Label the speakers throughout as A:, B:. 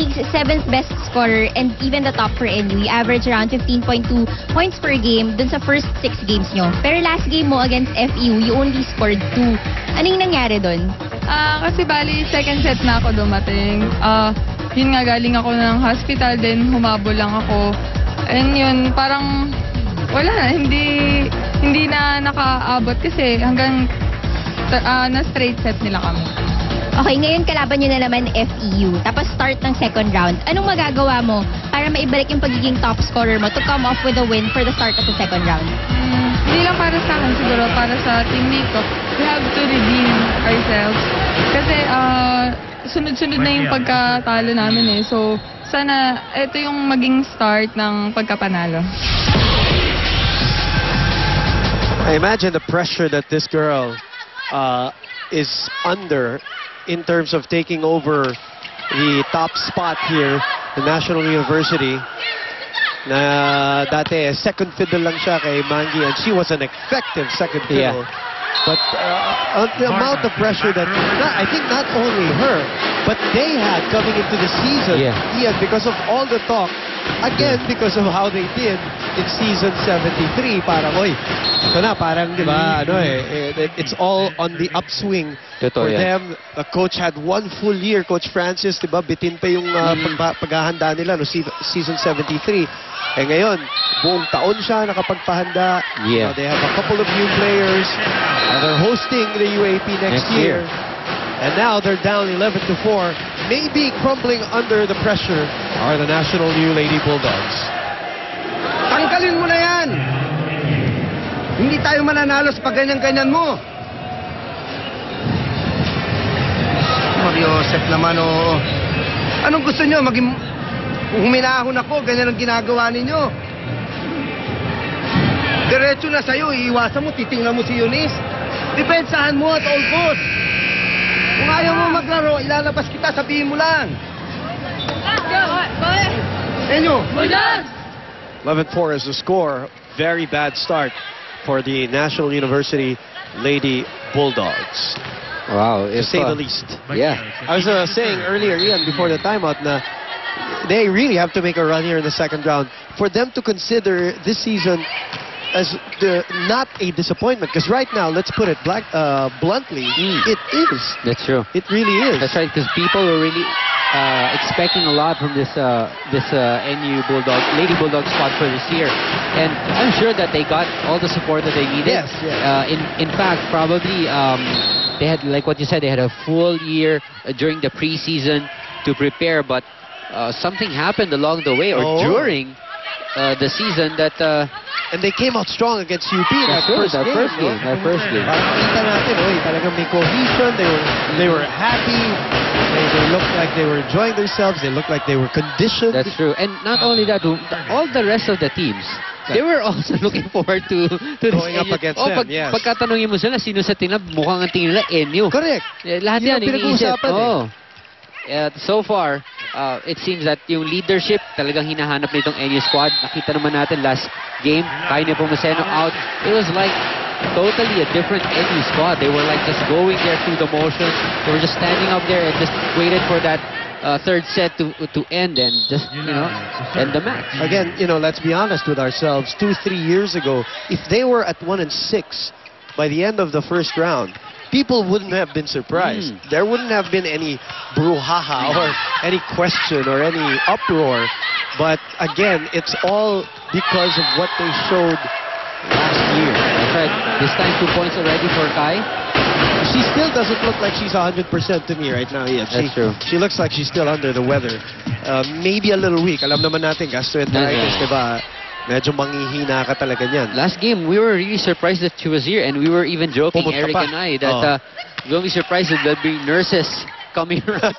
A: league's 7th best scorer and even the top for NU. You average around 15.2 points per game dun sa first 6 games nyo. Pero last game mo against FEU, you only scored 2. Ano yung nangyari dun?
B: Kasi bali, second set na ako dumating. Yun nga, galing ako ng hospital, then humabol lang ako. And yun, parang wala na, hindi na nakaabot kasi hanggang na straight set nila kami.
A: Okay, ngayon kalaban nyo na naman FEU. Tapos start ng second round. Anong magagawa mo para maibalik yung pagiging top scorer mo to come off with a win for the start of the second round?
B: Hindi lang para sa akin siguro, para sa teammate ko. We have to redeem ourselves. Kasi sunod-sunod na yung pagkatalo namin eh. So, sana ito yung maging start ng pagkapanalo.
C: I imagine the pressure that this girl is under in terms of taking over the top spot here the National University. Na dati second fiddle lang siya kay Mangi, and she was an effective second fiddle.
D: Yeah.
C: But the amount of pressure that I think not only her, but they had coming into the season,
D: Yeah.
C: because of all the talk, again because of how they did in season 73, parang ito na, parang di ba, it's all on the upswing for them. The coach had 1 full year, Coach Francis, di ba, bitin pa yung paghahanda nila no season 73. Eh ngayon, buong taon siya nakapagpahanda.
D: Yeah.
C: They have a couple of new players. They're hosting the UAP next year. And now they're down 11-4. Maybe crumbling under the pressure are the National U Lady Bulldogs.
E: Tanggalin mo na yan! Hindi tayo mananalo sa pagganyan-ganyan mo. Mariosep naman, oh. Anong gusto nyo? Huminahon ako, ganyan ang ginagawa ninyo. Diretso na sa'yo, iiwasan mo, titingnan mo si Eunice. Depensahan mo at all cost. Kung ayaw mo maglaro, ilalabas kita, sabihin mo lang. Enyo!
C: 11-4 is the score. Very bad start for the National University Lady Bulldogs.
D: Wow.
C: To say the least.
D: Yeah.
C: I was saying earlier, Ian, before the timeout, na they really have to make a run here in the second round for them to consider this season as not a disappointment. Because right now, let's put it bluntly, it is.
D: That's true.
C: It really is.
D: That's right, because people were really expecting a lot from this NU Lady Bulldog squad for this year, and I'm sure that they got all the support that they needed.
C: Yes, yes.
D: In fact, probably they had, like what you said, they had a full year during the preseason to prepare, but something happened along the way or during the season that
C: and they came out strong against UP in that first game.
D: That first game.
C: Kita natin, talagang may cohesion. They were happy. They looked like they were enjoying themselves. They looked like they were conditioned.
D: That's true. And not only that, all the rest of the teams, they were also looking forward to
C: going up against them. Yes.
D: Pagkatanungin mo sila, sino sa tinab, mukhang ang tingin nila, NU.
C: Correct.
D: Lahat yan, iniisip. So far, it seems that yung leadership talagang hinahanap nitong NU squad. Nakita naman natin last game, Kaine Pomoceno out. It was like totally a different NU squad. They were like just going there through the motions. They were just standing up there and just waited for that third set to end and just, end the match.
C: Again, let's be honest with ourselves. 2-3 years ago, if they were at 1-6 by the end of the first round, people wouldn't have been surprised. There wouldn't have been any brouhaha or any question or any uproar. But again, it's all because of what they showed last year.
D: That's right. This time 2 points already for Kai.
C: She still doesn't look like she's 100% to me right now yet.
D: That's true.
C: She looks like she's still under the weather. Maybe a little weak. Alam naman natin, gastroenteritis, diba? Medyo manghihina ka talaga niyan.
D: Last game, we were really surprised that she was here, and we were even joking,
C: Pumunta
D: Eric
C: pa.
D: and I, that we'll be surprised if there'll be nurses coming around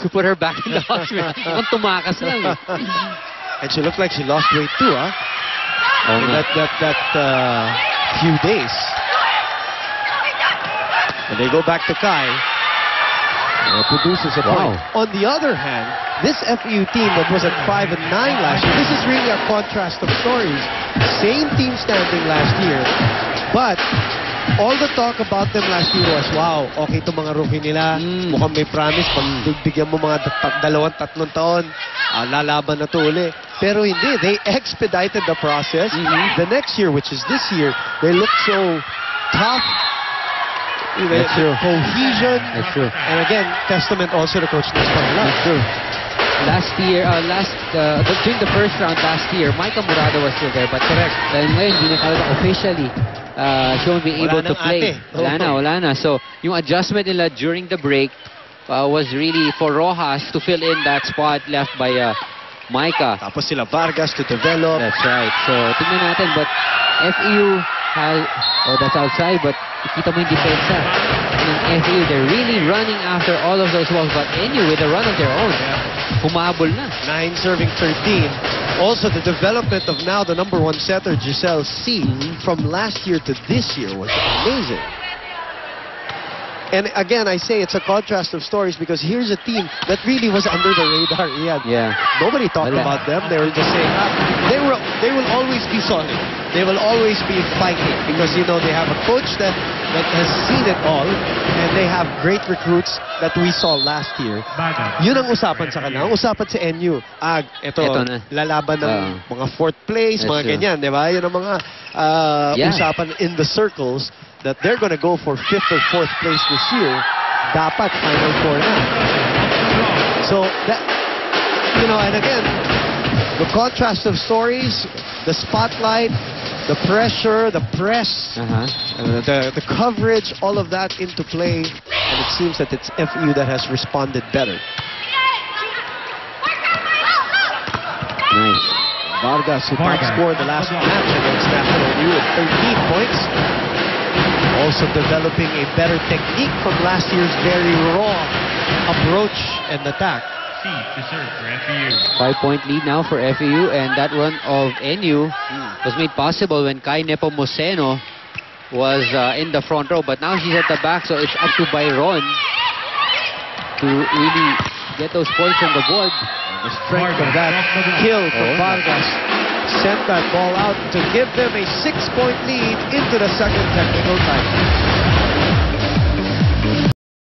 D: to put her back in the hospital. Mukhang tumakas lang.
C: And she looked like she lost weight too, in that few days. And they go back to Kai. Produces a point. On the other hand, this FEU team that was at 5-9 last year, this is really a contrast of stories. Same team standing last year, but all the talk about them last year was, wow, okay itong mga rookie nila. Mukhang may promise. Pag bigyan mo mga 2-3 taon, lalaban na to uli. Pero hindi. They expedited the process. The next year, which is this year, they look so tough.
D: That's true.
C: Cohesion.
D: That's true.
C: And again, testament also to Coach Nestor.
D: That's true. Last year, during the first round last year, Micah Murado was still there, but correct. Dahil ngayon, hindi na talaga officially she won't be able to play. Wala na. So, yung adjustment nila during the break was really for Rojas to fill in that spot left by Micah.
C: Tapos sila Vargas to develop.
D: That's right. So, tingnan natin, but FEU has, that's outside, but kita mo yung depensa ng FEU. They're really running after all of those balls, but anyway, with a run of their own, humabol na.
C: 9 serving 13. Also, the development of now the #1 setter, Giselle C, from last year to this year was amazing. And again, I say it's a contrast of stories because here's a team that really was under the radar.
D: Yeah.
C: Nobody talked about them. They were just saying, they will always be solid. They will always be fighting because, you know, they have a coach that has seen it all and they have great recruits that we saw last year. Yun ang usapan sa kanila. Ang usapan sa NU. Ito
D: na.
C: Lalaban ng mga 4th place, mga ganyan, di ba? Yun ang mga usapan in the circles that they're going to go for 5th or 4th place this year. Dapat Final Four na. So, that, you know, and again, the contrast of stories, the spotlight, the pressure, the press, the coverage, all of that into play. And it seems that it's FEU that has responded better.
D: Nice.
C: Vargas, who top scored the last match against National U with 13 points. Also developing a better technique from last year's very raw approach and attack.
F: To serve for FEU.
D: 5-point lead now for FEU, and that run of NU was made possible when Kai Nepomuceno was in the front row, but now she's at the back, so it's up to Byron to really get those points on the board.
C: The strength of that kill from Vargas sent that ball out to give them a 6-point lead into the second technical time.